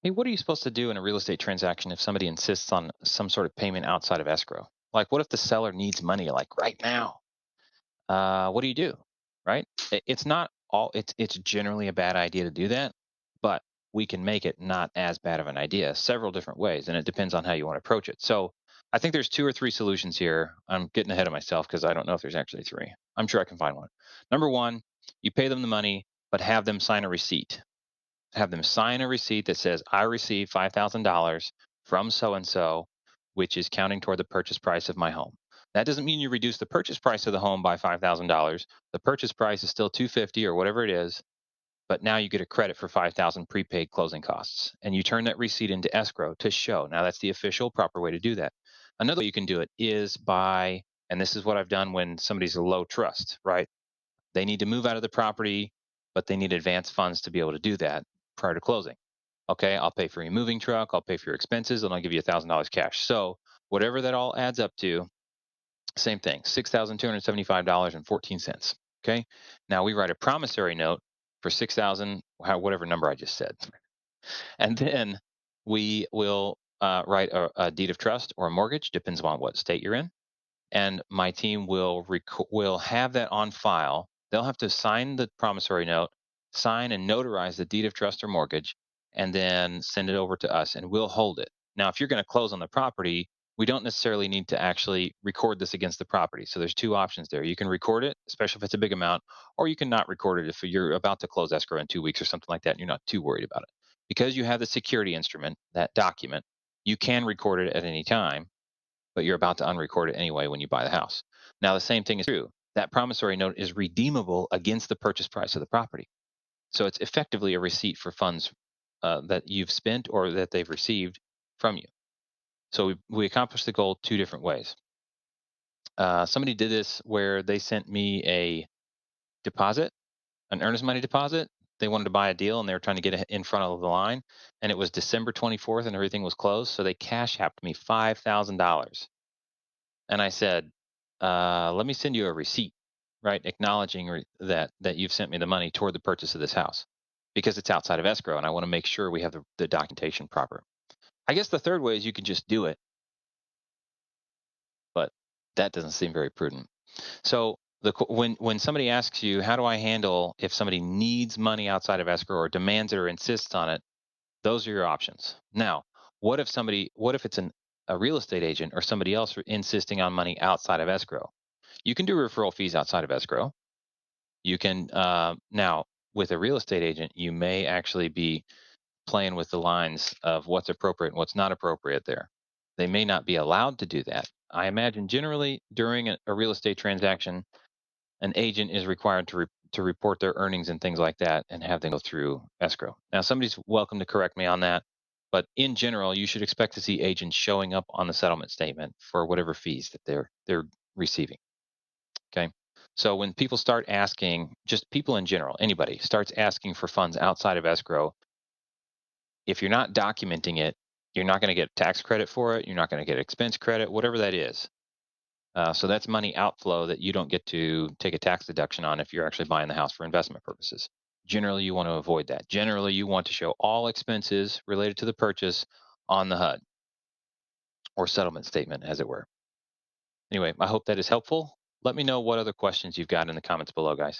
Hey, what are you supposed to do in a real estate transaction if somebody insists on some sort of payment outside of escrow? Like, what if the seller needs money like right now? What do you do? Right? It's not all. It's generally a bad idea to do that, but we can make it not as bad of an idea several different ways, and it depends on how you want to approach it. So, I think there's two or three solutions here. I'm getting ahead of myself because I don't know if there's actually three. I'm sure I can find one. Number one, you pay them the money, but have them sign a receipt, have them sign a receipt that says, I received $5,000 from so and so, which is counting toward the purchase price of my home. That doesn't mean you reduce the purchase price of the home by $5,000. The purchase price is still 250 or whatever it is, but now you get a credit for 5,000 prepaid closing costs and you turn that receipt into escrow to show. Now that's the official proper way to do that. Another way you can do it is by, and this is what I've done when somebody's a low trust, right? They need to move out of the property, but they need advance funds to be able to do that prior to closing. Okay, I'll pay for your moving truck, I'll pay for your expenses, and I'll give you $1,000 cash. So whatever that all adds up to, same thing, $6,275.14. Okay, now we write a promissory note for 6,000, whatever number I just said, and then we will write a deed of trust or a mortgage, depends on what state you're in, and my team will have that on file. They'll have to sign the promissory note, sign and notarize the deed of trust or mortgage, and then send it over to us, and we'll hold it. Now, if you're going to close on the property, we don't necessarily need to actually record this against the property. So there's two options there. You can record it, especially if it's a big amount, or you can not record it if you're about to close escrow in 2 weeks or something like that, and you're not too worried about it. Because you have the security instrument, that document, you can record it at any time, but you're about to unrecord it anyway when you buy the house. Now, the same thing is true. That promissory note is redeemable against the purchase price of the property. So it's effectively a receipt for funds that you've spent or that they've received from you. So we accomplished the goal two different ways. Somebody did this where they sent me a deposit, an earnest money deposit. They wanted to buy a deal and they were trying to get in front of the line. And it was December 24th and everything was closed. So they cash apped me $5,000. And I said, let me send you a receipt, right? Acknowledging that you've sent me the money toward the purchase of this house because it's outside of escrow and I want to make sure we have the documentation proper. I guess the third way is you can just do it, but that doesn't seem very prudent. So when somebody asks you, how do I handle if somebody needs money outside of escrow or demands it or insists on it? Those are your options. Now, what if it's a real estate agent or somebody else insisting on money outside of escrow? You can do referral fees outside of escrow. You can now with a real estate agent, you may actually be playing with the lines of what's appropriate and what's not appropriate there. They may not be allowed to do that. I imagine generally during a real estate transaction, an agent is required to report their earnings and things like that and have them go through escrow. Now, somebody's welcome to correct me on that, but in general, you should expect to see agents showing up on the settlement statement for whatever fees that they're receiving. Okay. So when people start asking, just people in general, anybody starts asking for funds outside of escrow, if you're not documenting it, you're not going to get tax credit for it. You're not going to get expense credit, whatever that is. So that's money outflow that you don't get to take a tax deduction on if you're actually buying the house for investment purposes. Generally, you want to avoid that. Generally, you want to show all expenses related to the purchase on the HUD or settlement statement, as it were. Anyway, I hope that is helpful. Let me know what other questions you've got in the comments below, guys.